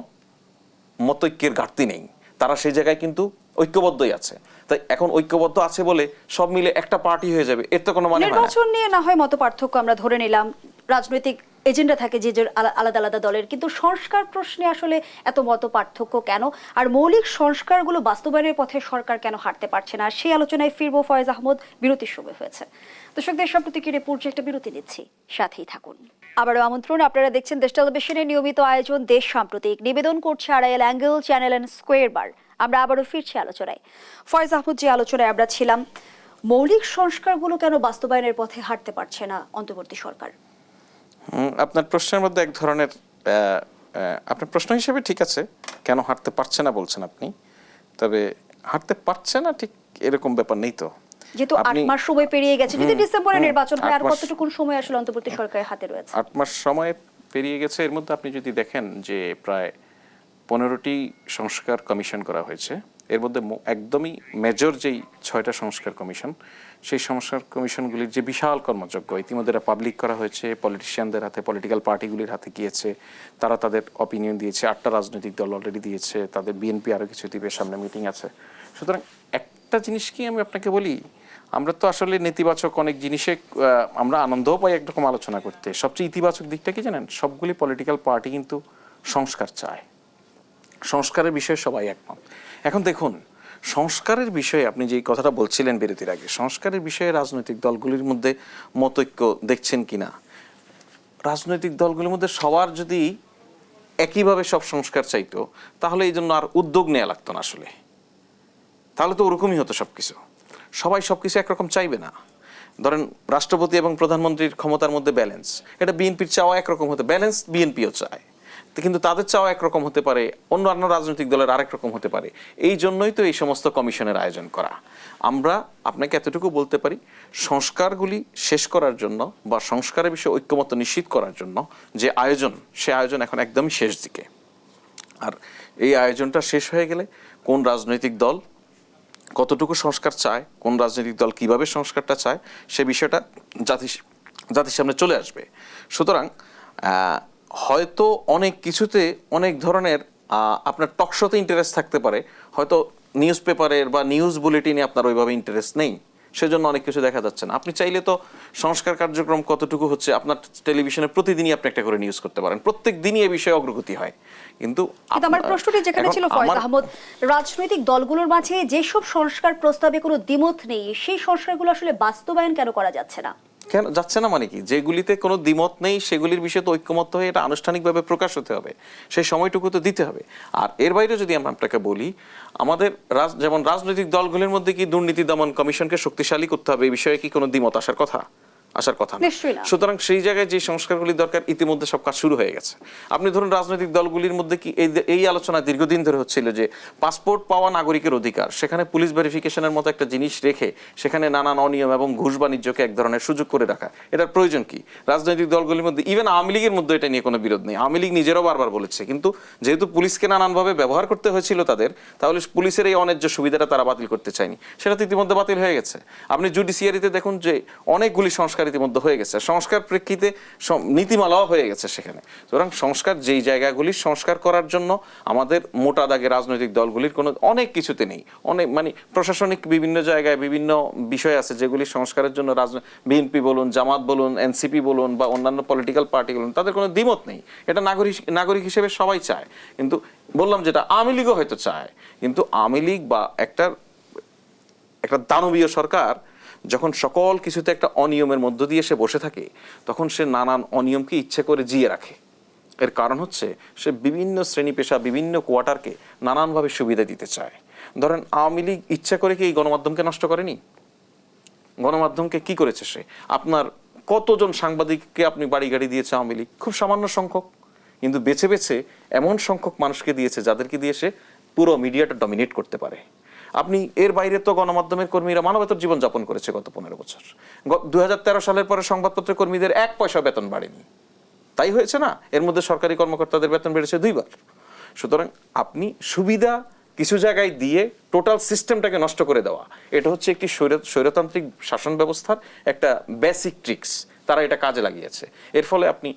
মতৈক্যের ঘাটতি নেই, তারা সেই জায়গায় কিন্তু ঐক্যবদ্ধই আছে। তাই এখন ঐক্যবদ্ধ আছে বলে সব মিলে একটা পার্টি হয়ে যাবে, এর তো কোনো মানে হয় না। নির্বাচন নিয়ে না হয় মত পার্থক্য আমরা ধরে নিলাম, রাজনৈতিক এজেন্ডা থাকে যে আলাদা আলাদা দলের, কিন্তু সংস্কার প্রশ্নে আসলে এত মত পার্থক্য কেন? আর মৌলিক সংস্কারগুলো বাস্তবায়নের পথে সরকার কেন হাঁটতে পারছে না? সেই আলোচনায় ফিরবো ফয়েজ আহমদ, বিরতির সময় হয়েছে। দর্শকদের সব প্রতিক্রিয়া পর্যায়ে একটা বিরতি নিচ্ছি, সাথেই থাকুন। আবারও আমন্ত্রণ, আপনারা দেখছেন দেশ টেলিভিশনের নিয়মিত আয়োজন দেশ সাম্প্রতিক, নিবেদন করছে Arail angle, channel and square বার। আমরা আবারও ফিরছি আলোচনায়। ফয়েজ আহমদ, যে আলোচনায় আমরা ছিলাম, মৌলিক সংস্কারগুলো কেন বাস্তবায়নের পথে হাঁটতে পারছে না অন্তর্বর্তী সরকার? আপনার প্রশ্নের মধ্যে এক ধরনের আপনার প্রশ্ন হিসেবে ঠিক আছে, কেন হাঁটতে পারছে না বলছেন আপনি, তবে হাঁটতে পারছে না ঠিক এরকম ব্যাপার নেই তো। যেহেতু 8 মাস সময় পেরিয়ে গেছে, যদি ডিসেম্বরে নির্বাচন হয়, আর কতটুকু সময় আসলে অন্তর্বর্তী সরকারের হাতে রয়েছে? 8 মাস সময় পেরিয়ে গেছে। এর মধ্যে আপনি যদি দেখেন যে প্রায় 15টি সংস্কার কমিশন করা হয়েছে। এর মধ্যে একদমই মেজর যেই 6টা সংস্কার কমিশন, সেই সংস্কার কমিশনগুলির যে বিশাল কর্মযজ্ঞ ইতিমধ্যে পাবলিক করা হয়েছে, পলিটিশিয়ানদের হাতে, পলিটিক্যাল পার্টিগুলির হাতে গিয়েছে, তারা তাদের অপিনিয়ন দিয়েছে। 8টা রাজনৈতিক দল অলরেডি দিয়েছে, তাদের বিএনপি আরও কিছু দিবে, সামনে মিটিং আছে। সুতরাং একটা জিনিস কি আমি আপনাকে বলি, আমরা তো আসলে নেতিবাচক অনেক জিনিসে আমরা আনন্দও পাই একরকম আলোচনা করতে। সবচেয়ে ইতিবাচক দিকটা কি জানেন, সবগুলি পলিটিক্যাল পার্টি কিন্তু সংস্কার চায়, সংস্কারের বিষয়ে সবাই একমত। এখন দেখুন, সংস্কারের বিষয়ে আপনি যে কথাটা বলছিলেন বিরতির আগে, সংস্কারের বিষয়ে রাজনৈতিক দলগুলির মধ্যে মতৈক্য দেখছেন কিনা। রাজনৈতিক দলগুলির মধ্যে সবার যদি একইভাবে সব সংস্কার চাইতো, তাহলে এই জন্য আর উদ্যোগ নেওয়া লাগতো না আসলে, তাহলে তো ওরকমই হতো সবকিছু। সবাই সবকিছু একরকম চাইবে না। ধরেন রাষ্ট্রপতি এবং প্রধানমন্ত্রীর ক্ষমতার মধ্যে ব্যালেন্স, এটা বিএনপির চাওয়া একরকম হতে, ব্যালেন্স বিএনপিও চায়, কিন্তু তাদের চাওয়া একরকম হতে পারে, অন্যান্য রাজনৈতিক দলের আরেক রকম হতে পারে। এই জন্যই তো এই সমস্ত কমিশনের আয়োজন করা। আমরা আপনাকে এতটুকু বলতে পারি, সংস্কারগুলি শেষ করার জন্য বা সংস্কারের বিষয়ে ঐক্যমত্য নিশ্চিত করার জন্য যে আয়োজন, সে আয়োজন এখন একদমই শেষ দিকে। আর এই আয়োজনটা শেষ হয়ে গেলে কোন রাজনৈতিক দল কতটুকু সংস্কার চায়, কোন রাজনৈতিক দল কিভাবে সংস্কারটা চায়, সে বিষয়টা জাতির সামনে চলে আসবে। সুতরাং হয়তো অনেক কিছুতে অনেক ধরনের আপনার টকশোতে ইন্টারেস্ট থাকতে পারে, হয়তো নিউজ পেপারের বা নিউজ বুলেটিনে আপনার ওইভাবে ইন্টারেস্ট নেই, সেজন্য অনেক কিছু দেখা যাচ্ছে না। আপনি চাইলে তো সংস্কার কার্যক্রম কতটুকু হচ্ছে আপনার টেলিভিশনে প্রতিদিনই আপনি একটা করে নিউজ করতে পারেন, প্রত্যেক দিনই এই বিষয়ে অগ্রগতি হয়। কিন্তু আমার প্রশ্নটি যেখানে ছিল ফয়েজ আহমদ, রাজনৈতিক দলগুলোর মাঝে যেসব সংস্কার প্রস্তাবে কোনো দ্বিমত নেই, সেই সংস্কারগুলো আসলে বাস্তবায়ন কেন করা যাচ্ছে না? কেন যাচ্ছে না মানে কি, যেগুলিতে কোনো দ্বিমত নেই সেগুলির বিষয়ে তো ঐক্যমত্য হয়ে এটা আনুষ্ঠানিকভাবে প্রকাশ হতে হবে, সেই সময়টুকু তো দিতে হবে। আর এর বাইরে যদি আমরা আপনাকে বলি, আমাদের যেমন রাজনৈতিক দলগুলির মধ্যে কি দুর্নীতি দমন কমিশনকে শক্তিশালী করতে হবে, এই বিষয়ে কি কোনো দ্বিমত আসার কথা না। সুতরাং সেই জায়গায় যে সংস্কারগুলি দরকার ইতিমধ্যে সব কাজ শুরু হয়ে গেছে। আপনি ধরুন রাজনৈতিক দলগুলির মধ্যে কি এই আলোচনা দীর্ঘদিন ধরে হচ্ছিল যে পাসপোর্ট পাওয়া নাগরিকের অধিকার, সেখানে পুলিশ ভেরিফিকেশনের মতো একটা জিনিস রেখে সেখানে নানান অনিয়ম এবং ঘুষ বাণিজ্যকে এক ধরনের সুযোগ করে রাখা, এটার প্রয়োজন কি? রাজনৈতিক দলগুলির মধ্যে, ইভেন আওয়ামী লীগের মধ্যে এটা নিয়ে কোনো বিরোধ নেই, আওয়ামী লীগ নিজেরাও বারবার বলেছে, কিন্তু যেহেতু পুলিশকে নানানভাবে ব্যবহার করতে হয়েছিল তাদের, তাহলে পুলিশের এই অন্যায্য সুবিধাটা তারা বাতিল করতে চায়নি, সেটা তো ইতিমধ্যে বাতিল হয়ে গেছে। আপনি জুডিশিয়ারিতে দেখুন যে অনেকগুলি সংস্কার ইতিমধ্যে হয়ে গেছে, সংস্কার প্রেক্ষিতে নীতিমালাও হয়ে গেছে সেখানে। সুতরাং সংস্কার যেই জায়গাগুলি সংস্কার করার জন্য আমাদের মোটা দাগে রাজনৈতিক দলগুলির কোনো অনেক কিছুতে নেই, অনেক মানে প্রশাসনিক বিভিন্ন জায়গায় বিভিন্ন বিষয় আছে যেগুলি সংস্কারের জন্য বিএনপি বলুন, জামাত বলুন, এনসিপি বলুন বা অন্যান্য পলিটিক্যাল পার্টি বলুন, তাদের কোনো দ্বিমত নেই, এটা নাগরিক হিসেবে সবাই চায়। কিন্তু বললাম যেটা আওয়ামী লীগও হয়তো চায়, কিন্তু আওয়ামী লীগ বা একটা দানবীয় সরকার যখন সকল কিছুতে একটা অনিয়মের মধ্য দিয়ে সে বসে থাকে, তখন সে নানান অনিয়মকে ইচ্ছে করে জিয়ে রাখে। এর কারণ হচ্ছে সে বিভিন্ন শ্রেণী পেশা, বিভিন্ন কোয়ার্টারকে নানানভাবে সুবিধা দিতে চায়। ধরেন আওয়ামী লীগ ইচ্ছা করে কি এই গণমাধ্যমকে নষ্ট করেনি? গণমাধ্যমকে কি করেছে সে? আপনার কতজন সাংবাদিককে আপনি বাড়ি গাড়ি দিয়েছে আওয়ামী লীগ? খুব সামান্য সংখ্যক, কিন্তু বেছে বেছে এমন সংখ্যক মানুষকে দিয়েছে যাদেরকে দিয়ে সে পুরো মিডিয়াটা ডমিনেট করতে পারে। আপনি এর বাইরে তো গণমাধ্যমের কর্মীরা মানবেতর জীবন যাপন করেছে গত 15 বছর। 2013 সালের পরে সংবাদপত্রের কর্মীদের 1 পয়সা বেতন বাড়েনি, তাই হয়েছে না? এর মধ্যে সরকারি কর্মকর্তাদের বেতন বেড়েছে 2 বার। সুতরাং আপনি সুবিধা কিছু জায়গায় দিয়ে টোটাল সিস্টেমটাকে নষ্ট করে দেওয়া, এটা হচ্ছে একটি স্বৈরতান্ত্রিক শাসন ব্যবস্থার একটা বেসিক ট্রিক্স, তারা এটা কাজে লাগিয়েছে। এর ফলে আপনি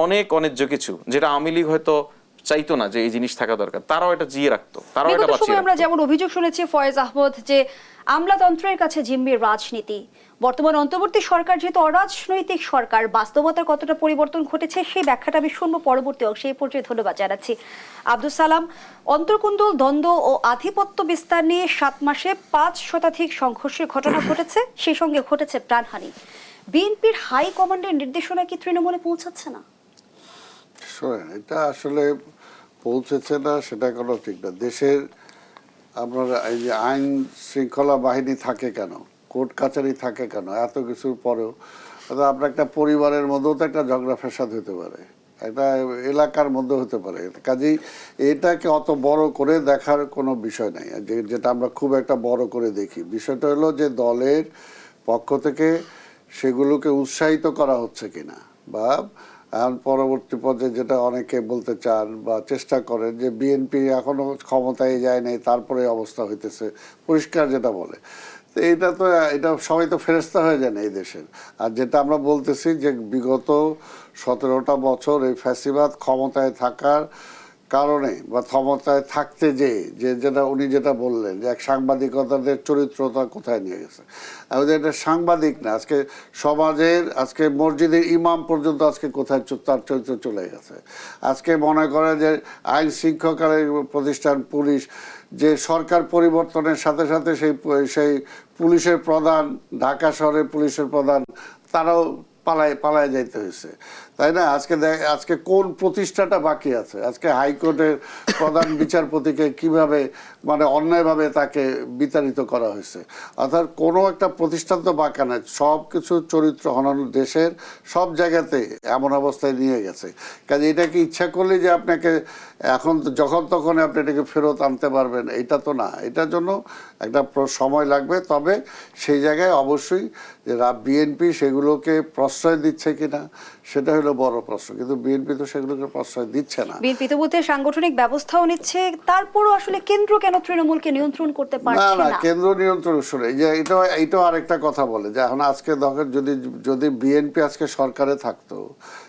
অনেক অন্যায্য কিছু, যেটা আওয়ামী লীগ হয়তো চাইতো না যে এই জিনিস থাকা দরকার, তারাও এটা জিয়ে রাখতো, তারাও এটা বাঁচিয়ে রাখতো। আমরা যেমন অভিযোগ শুনেছি ফয়েজ আহমদ যে আমলাতন্ত্রের কাছে জিম্মি রাজনীতি, বর্তমান অন্তর্বর্তী সরকার যেহেতু অরাজনৈতিক সরকার, বাস্তবতার কতটা পরিবর্তন ঘটেছে সেই ব্যাখ্যাটা আমি শুনবো পরবর্তী অংশে। এই পর্যায়ে ধন্যবাদ জানাচ্ছি আব্দুল সালাম। অন্তর্কুন্দল দ্বন্দ্ব ও আধিপত্য বিস্তার নিয়ে 7 মাসে 5 শতাধিক সংঘর্ষের ঘটনা ঘটেছে, সেই সঙ্গে ঘটেছে প্রাণহানি। বিএনপির হাই কমান্ডের নির্দেশনা কি তৃণমূলে পৌঁছাচ্ছে না? এটা আসলে পৌঁছেছে না সেটা কোনো ঠিক না। দেশের আপনার এই যে আইন শৃঙ্খলা বাহিনী থাকে কেন, কোর্ট কাছারি থাকে কেন, এত কিছুর পরেও আপনার একটা পরিবারের মধ্যেও তো একটা ঝগড়া ফ্যাসাদ হতে পারে, একটা এলাকার মধ্যে হতে পারে। কাজেই এটাকে অত বড় করে দেখার কোনো বিষয় নাই, যেটা আমরা খুব একটা বড় করে দেখি। বিষয়টা হলো যে দলের পক্ষ থেকে সেগুলোকে উৎসাহিত করা হচ্ছে কিনা, বা এখন পরবর্তী পর্যায়ে যেটা অনেকে বলতে চান বা চেষ্টা করেন যে বিএনপি এখনো ক্ষমতায় যায় নাই, তারপরে অবস্থা হইতেছে, পরিষ্কার যেটা বলে। তো এটা সবাই তো ফেরেস্তা হয়ে যায় না এই দেশের। আর যেটা আমরা বলতেছি যে বিগত 17টা বছর এই ফ্যাসিবাদ ক্ষমতায় থাকার কারণে বা ক্ষমতায় থাকতে যেটা উনি যেটা বললেন যে এক সাংবাদিকতাদের চরিত্রতা কোথায় নিয়ে গেছে। আমাদের এটা সাংবাদিক না, আজকে সমাজের, আজকে মসজিদের ইমাম পর্যন্ত আজকে কোথায় তার চরিত্র চলে গেছে। আজকে মনে করে যে আইন শৃঙ্খলার প্রতিষ্ঠান পুলিশ, যে সরকার পরিবর্তনের সাথে সাথে সেই পুলিশের প্রধান, ঢাকা শহরের পুলিশের প্রধান, তারাও পালায় যাইতে হয়েছে, তাই না? আজকে কোন প্রতিষ্ঠাটা বাকি আছে? আজকে হাইকোর্টের প্রধান বিচারপতিকে কিভাবে মানে অন্যায়ভাবে তাকে বিতাড়িত করা হয়েছে। অর্থাৎ কোনো একটা প্রতিষ্ঠান তো বাঁকা নাই, সব কিছু চরিত্র হনন দেশের সব জায়গাতে এমন অবস্থায় নিয়ে গেছে। কাজে এটাকে ইচ্ছা করলে যে আপনাকে এখন যখন তখন আপনি এটাকে ফেরত আনতে পারবেন, এটা তো না। এটার জন্য একটা সময় লাগবে। তবে সেই জায়গায় অবশ্যই যে বিএনপি সেগুলোকে প্রশ্রয় দিচ্ছে কিনা সেটা হলো বড় প্রশ্ন, কিন্তু বিএনপি তো সেগুলোকে প্রশ্রয় দিচ্ছে না। বিএনপি তো বলতে সাংগঠনিক ব্যবস্থাও নিচ্ছে, তারপরও আসলে কেন্দ্র কেন তৃণমূলকে নিয়ন্ত্রণ করতে না পারছে না, না? কেন্দ্র নিয়ন্ত্রণ শুনে যে এটাও আরেকটা কথা বলে যে এখন আজকে দেখেন যদি বিএনপি আজকে সরকারে থাকতো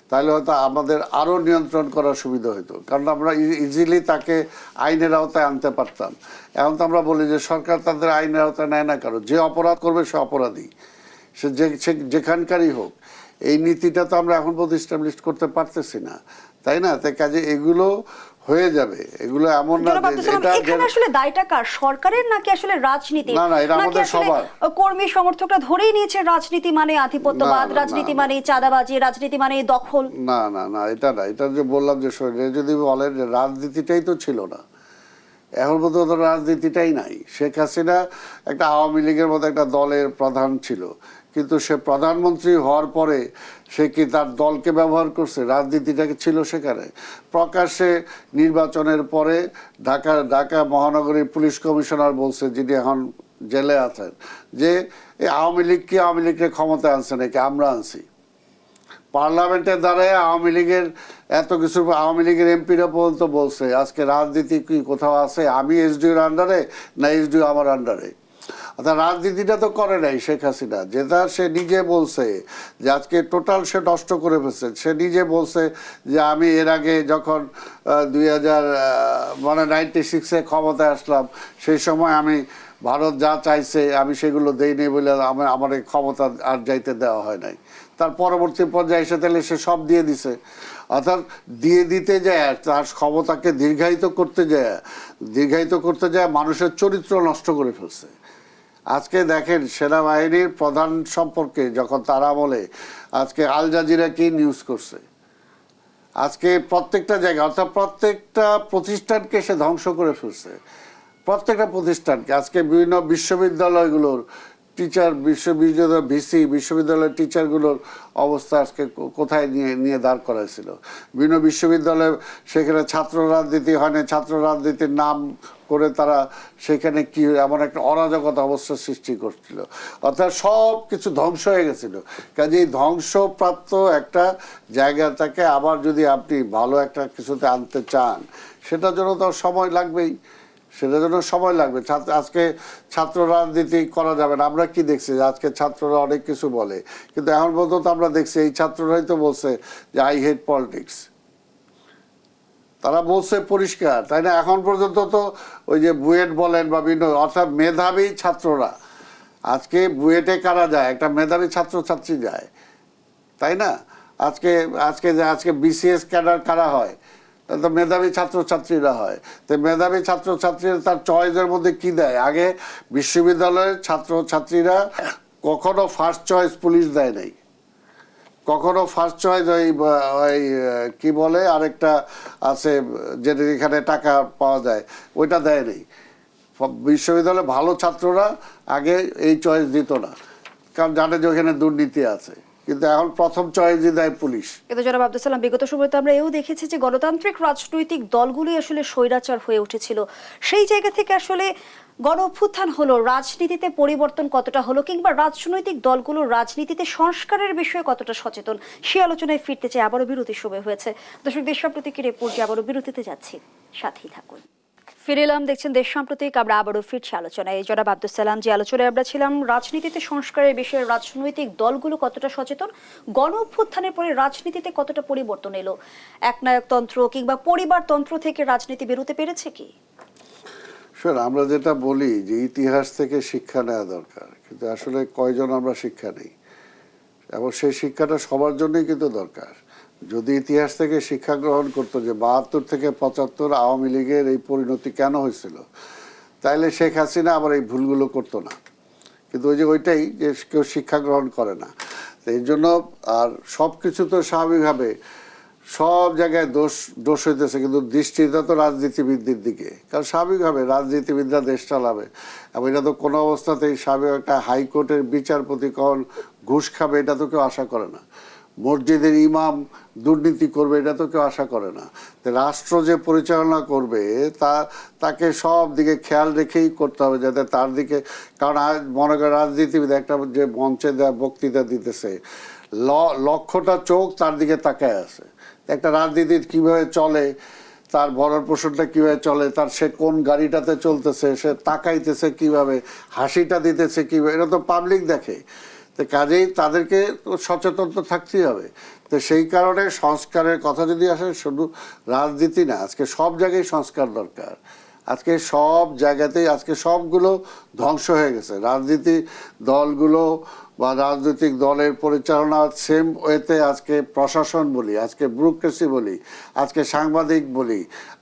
তাহলে হয়তো আমাদের আরো নিয়ন্ত্রণ করার সুবিধা হতো, কারণ আমরা ইজিলি তাকে আইনের আওতায় আনতে পারতাম। এখন তো আমরা বলি যে সরকার তাদের আইনের আওতায় নেয় না, কারণ যে অপরাধ করবে সে অপরাধী, সে যেখানকারই হোক। এই নীতিটা তো আমরা এখন পর্যন্ত এস্টাবলিশ করতে পারতেছি না, তাই না? তাই কাজে এগুলো হয়ে যাবে, এগুলো এমন না এখানে আসলে দায়টা কার, সরকারের নাকি আসলে রাজনীতি? না না, এটা আমাদের সবার। কর্মী সমর্থকরা ধরেই নিয়েছে রাজনীতি মানে আধিপত্যবাদ, রাজনীতি মানে চাঁদাবাজি, রাজনীতি মানে দখল। না না না, এটা না। এটা যে বললাম যে যদি বলেন যে রাজনীতিটাই তো ছিল না, এখন পর্যন্ত রাজনীতিটাই নাই। শেখ হাসিনা একটা আওয়ামী লীগের মতো একটা দলের প্রধান ছিল, কিন্তু সে প্রধানমন্ত্রী হওয়ার পরে সে কি তার দলকে ব্যবহার করছে? রাজনীতিটাকে ছিল সেখানে। প্রকাশ্যে নির্বাচনের পরে ঢাকা মহানগরীর পুলিশ কমিশনার বলছে, যিনি এখন জেলে আছেন, যে এই আওয়ামী লীগকে ক্ষমতায় আনছে নাকি? আমরা আনছি। পার্লামেন্টের দ্বারাই আওয়ামী লীগের এত কিছু, আওয়ামী লীগের এমপিরা পর্যন্ত বলছে আজকে রাজনীতি কি কোথাও আছে? আমি এসডিওর আন্ডারে না এসডিও আমার আন্ডারে? অর্থাৎ রাজনীতিটা তো করে নাই শেখ হাসিনা, যেটা সে নিজে বলছে যে আজকে টোটাল সে নষ্ট করে ফেলছে। সে নিজে বলছে যে আমি এর আগে যখন 96-এ ক্ষমতায় আসলাম, সেই সময় আমি ভারত যা চাইছে আমি সেগুলো দেইনি বলে আমার এই ক্ষমতা আর যাইতে দেওয়া হয় নাই। তার পরবর্তী পর্যায়ে এসে তাহলে সে সব দিয়ে দিছে। অর্থাৎ দিতে যায়, তার ক্ষমতাকে দীর্ঘায়িত করতে যায় মানুষের চরিত্র নষ্ট করে ফেলছে। আজকে দেখেন সেনাবাহিনীর প্রধান সম্পর্কে যখন তারা বলে, আজকে আল জাজিরা কি নিউজ করছে, আজকে প্রত্যেকটা জায়গা, অর্থাৎ প্রত্যেকটা প্রতিষ্ঠানকে সে ধ্বংস করে ফেলছে। প্রত্যেকটা প্রতিষ্ঠানকে আজকে বিভিন্ন বিশ্ববিদ্যালয়গুলোর টিচার, বিশ্ববিদ্যালয়ের টিচারগুলোর অবস্থা আজকে কোথায় নিয়ে দাঁড় করাইছিল। বিভিন্ন বিশ্ববিদ্যালয়ে সেখানে ছাত্র রাজনীতি হয় না, ছাত্র রাজনীতির নাম করে তারা সেখানে কি এমন একটা অরাজকতা অবস্থা সৃষ্টি করছিল। অর্থাৎ সব কিছু ধ্বংস হয়ে গেছিল। কাজেই ধ্বংসপ্রাপ্ত একটা জায়গাটাকে আবার যদি আপনি ভালো একটা কিছুতে আনতে চান, সেটার জন্য তো সময় লাগবেই, সেটার জন্য সময় লাগবে। আজকে ছাত্র রাজনীতি করা যাবে না। আমরা কি দেখছি আজকে ছাত্ররা অনেক কিছু বলে, কিন্তু এখন পর্যন্ত আমরা দেখছি এই ছাত্ররাই তো বলছে যে আই হেট পলিটিক্স। তারা বলছে পরিষ্কার, তাই না? এখন পর্যন্ত তো ওই যে বুয়েট বলেন বা বিভিন্ন, অর্থাৎ মেধাবী ছাত্ররা, আজকে বুয়েটে কারা যায়? একটা মেধাবী ছাত্রছাত্রী যায়, তাই না? আজকে বিসিএস ক্যাডার কারা হয়? তো মেধাবী ছাত্রছাত্রীরা হয়। তো মেধাবী ছাত্রছাত্রীরা তার চয়েসের মধ্যে কি দেয়? আগে বিশ্ববিদ্যালয়ের ছাত্রছাত্রীরা কখনো ফার্স্ট চয়েস পুলিশ দেয় নাই, কখনো ফার্স্ট চয়েস ওই কি বলে আরেকটা আছে যেটা এখানে টাকা পাওয়া যায়, ওইটা দেয় নাই। বিশ্ববিদ্যালয়ে ভালো ছাত্ররা আগে এই চয়েস দিত না, কারণ জানে যে ওখানে দুর্নীতি আছে। কিন্তু এখন প্রথম চয়েসই দেয় পুলিশ। কিন্তু জনাব আব্দুল সালাম, বিগত সময়ে তো আমরা এও দেখেছি যে গণতান্ত্রিক রাজনৈতিক দলগুলি আসলে স্বৈরাচার হয়ে উঠেছিল। সেই জায়গা থেকে আসলে গণ অভ্যুত্থান হলো, রাজনীতিতে পরিবর্তন কতটা হলো, কিংবা রাজনৈতিক দলগুলোর রাজনীতিতে সংস্কারের বিষয়ে কতটা সচেতন, সে আলোচনায় ফিরতে চাই। আবারও বিরতির সময় হয়েছে। দর্শক, দেশ সাম্প্রতিকের এ পর্যায়ে আবারও বিরতিতে যাচ্ছি, সাথেই থাকুন। ফিরে এলাম, দেখছেন দেশ সাম্প্রতিক। আমরা আবারও ফিরছি আলোচনায়। জনাব আব্দুল সালাম, যে আলোচনায় আমরা ছিলাম, রাজনীতিতে সংস্কারের বিষয়ে রাজনৈতিক দলগুলো কতটা সচেতন, গণ অভ্যুত্থানের পরে রাজনীতিতে কতটা পরিবর্তন এলো, একনায়কতন্ত্র কিংবা পরিবারতন্ত্র থেকে রাজনীতি বেরোতে পেরেছে কি? আমরা যেটা বলি যে ইতিহাস থেকে শিক্ষা নেওয়া দরকার, কিন্তু আসলে কয়জন আমরা শিক্ষা নেই, এবং সেই শিক্ষাটা সবার জন্যই কিন্তু দরকার। যদি ইতিহাস থেকে শিক্ষা গ্রহণ করতো যে 72 থেকে 75 আওয়ামী লীগের এই পরিণতি কেন হয়েছিল, তাইলে শেখ হাসিনা আবার এই ভুলগুলো করতো না। কিন্তু ওই যে ওইটাই যে কেউ শিক্ষা গ্রহণ করে না, তো এই জন্য আর সব কিছু তো স্বাভাবিকভাবে সব জায়গায় দোষ হইতেছে, কিন্তু দৃষ্টিটা তো রাজনীতিবিদদের দিকে, কারণ স্বাভাবিকভাবে রাজনীতিবিদরা দেশ চালাবে, এবং এটা তো কোনো অবস্থাতেই স্বাভাবিক একটা হাইকোর্টের বিচারপতি কখন ঘুষ খাবে এটা তো কেউ আশা করে না, মসজিদের ইমাম দুর্নীতি করবে এটা তো কেউ আশা করে না। তো রাষ্ট্র যে পরিচালনা করবে তাকে সব দিকে খেয়াল রেখেই করতে হবে, যাতে তার দিকে, কারণ মনে করেন রাজনীতিবিদ একটা যে মঞ্চে দেওয়া বক্তৃতা দিতেছে, লক্ষ্যটা চোখ তার দিকে তাকায় আছে। একটা রাজনীতির কিভাবে চলে, তার ভরণ পোষণটা কীভাবে চলে, তার সে কোন গাড়িটাতে চলতেছে, সে তাকাইতেছে কিভাবে, হাসিটা দিতেছে কীভাবে, এটা তো পাবলিক দেখে। তো কাজেই তাদেরকে সচেতন তো থাকতেই হবে। তো সেই কারণে সংস্কারের কথা যদি আসে, শুধু রাজনীতি না, আজকে সব জায়গায় সংস্কার দরকার। আজকে সব জায়গাতেই আজকে সবগুলো ধ্বংস হয়ে গেছে। রাজনীতি দলগুলো বা রাজনৈতিক দলের পরিচালনা সেম ওয়েতে আজকে প্রশাসন বলি, আজকে ব্যুরোক্রেসি বলি, আজকে সাংবাদিক বলি,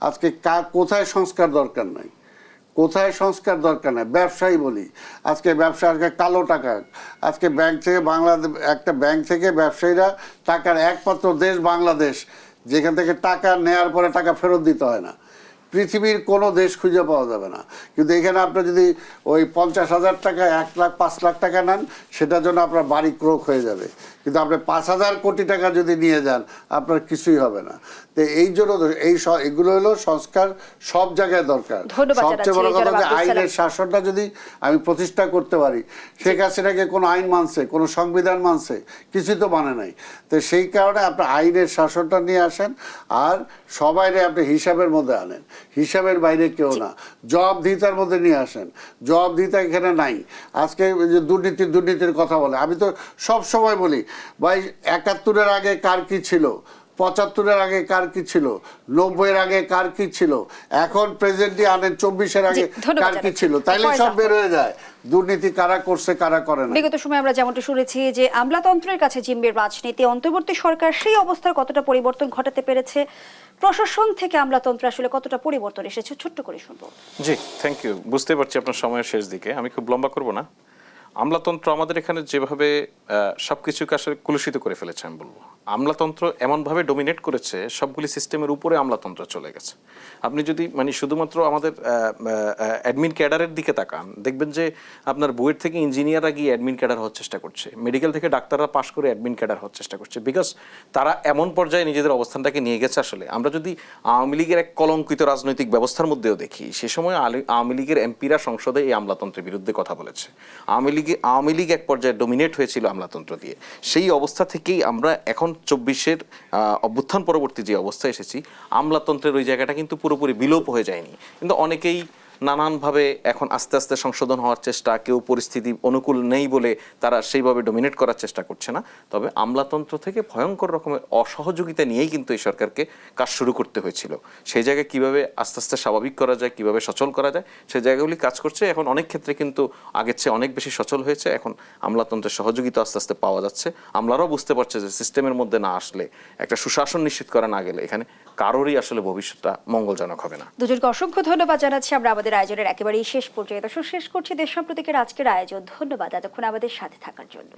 আজকে কোথায় সংস্কার দরকার নাই, কোথায় সংস্কার দরকার নাই, ব্যবসায়ী বলি, আজকে ব্যবসা, আজকে কালো টাকা, আজকে ব্যাংক থেকে একটা ব্যাংক থেকে ব্যবসায়ীরা টাকার একমাত্র দেশ বাংলাদেশ, যেখান থেকে টাকা নেয়ার পরে টাকা ফেরত দিতে হয় না। পৃথিবীর কোনো দেশ খুঁজে পাওয়া যাবে না। কিন্তু এখানে আপনি যদি ওই 50,000 টাকা, 1 লাখ 5 লাখ টাকা নেন, সেটার জন্য আপনার বাড়ি ক্রোক হয়ে যাবে। কিন্তু আপনি 5,000 কোটি টাকা যদি নিয়ে যান, আপনার কিছুই হবে না। তো এই জন্য এগুলো হলো সংস্কার সব জায়গায় দরকার। সবচেয়ে বড় কথা যে আইনের শাসনটা যদি আমি প্রতিষ্ঠা করতে পারি। শেখ হাসিনাকে কোনো আইন মানছে, কোনো সংবিধান মানছে? কিছুই তো মানে নাই। তো সেই কারণে আপনি আইনের শাসনটা নিয়ে আসেন, আর সবাইরে আপনি হিসাবের মধ্যে আনেন, হিসাবের বাইরে কেউ না। জবাবদিহিতার মধ্যে নিয়ে আসেন, জবাবদিহিতা এখানে নাই। আজকে যে দুর্নীতির কথা বলে, আমি তো সব সময় বলি ভাই, 71-এর আগে কার কি ছিল, 75-এর আগে কার কি ছিল, 90-এর আগে কার কি ছিল, এখন প্রেজেন্টলি আনেন 24-এর আগে কার কি ছিল, তাইলে সব বের হয়ে যায় দুর্নীতি কারা করছে কারা করে না। বিগত সময় আমরা যেমনটা শুনেছি যে আমলাতন্ত্রের কাছে জিম্মির রাজনীতি, অন্তর্বর্তী সরকার সেই অবস্থার কতটা পরিবর্তন ঘটাতে পেরেছে, প্রশাসন থেকে আমলাতন্ত্রে আসলে কতটা পরিবর্তন এসেছে, ছোট্ট করে শুনবো। জি, থ্যাংক ইউ। বুঝতে পারছি আপনার সময়ের শেষ দিকে, আমি খুব লম্বা করব না। আমলাতন্ত্র আমাদের এখানে যেভাবে সবকিছুকে আসলে কলুষিত করে ফেলেছে, আমি বলবো আমলাতন্ত্র এমনভাবে ডোমিনেট করেছে, সবগুলি সিস্টেমের উপরে আমলাতন্ত্র চলে গেছে। আপনি যদি মানে শুধুমাত্র আমাদের অ্যাডমিন ক্যাডারের দিকে তাকান, দেখবেন যে আপনার বুয়েট থেকে ইঞ্জিনিয়াররা গিয়ে অ্যাডমিন ক্যাডার হওয়ার চেষ্টা করছে, মেডিকেল থেকে ডাক্তাররা পাশ করে অ্যাডমিন ক্যাডার হওয়ার চেষ্টা করছে, বিকজ তারা এমন পর্যায়ে নিজেদের অবস্থানটাকে নিয়ে গেছে। আসলে আমরা যদি আওয়ামী লীগের এক কলঙ্কিত রাজনৈতিক ব্যবস্থার মধ্যেও দেখি, সে সময় আওয়ামী লীগের এমপিরা সংসদে এই আমলাতন্ত্রের বিরুদ্ধে কথা বলেছে। আওয়ামী লীগ এক পর্যায়ে ডোমিনেট হয়েছিল আমলাতন্ত্র দিয়ে। সেই অবস্থা থেকেই আমরা এখন 24-এর অভ্যুত্থান পরবর্তী যে অবস্থা এসেছি, আমলাতন্ত্রের ওই জায়গাটা কিন্তু পুরোপুরি বিলোপ হয়ে যায়নি, কিন্তু অনেকেই নানানভাবে এখন আস্তে আস্তে সংশোধন হওয়ার চেষ্টা, কেউ পরিস্থিতি অনুকূল নেই বলে তারা সেইভাবে ডোমিনেট করার চেষ্টা করছে না। তবে আমলাতন্ত্র থেকে ভয়ঙ্কর রকমের অসহযোগিতা নিয়েই কিন্তু এই সরকারকে কাজ শুরু করতে হয়েছিল। সেই জায়গায় কিভাবে আস্তে আস্তে স্বাভাবিক করা যায়, কিভাবে সচল করা যায়, সেই জায়গাগুলি কাজ করছে। এখন অনেক ক্ষেত্রে কিন্তু আগের চেয়ে অনেক বেশি সচল হয়েছে। এখন আমলাতন্ত্রের সহযোগিতা আস্তে আস্তে পাওয়া যাচ্ছে। আমলারাও বুঝতে পারছে যে সিস্টেমের মধ্যে না আসলে, একটা সুশাসন নিশ্চিত করা না গেলে এখানে কারোরই আসলে ভবিষ্যৎটা মঙ্গলজনক হবে না। দুজনকে অসংখ্য ধন্যবাদ জানাচ্ছি। আমরা আমাদের আয়োজনের একেবারেই শেষ পর্যায়ে শেষ করছি দেশ সাম্প্রতিকের আজকের আয়োজন। ধন্যবাদ এতক্ষণ আমাদের সাথে থাকার জন্য।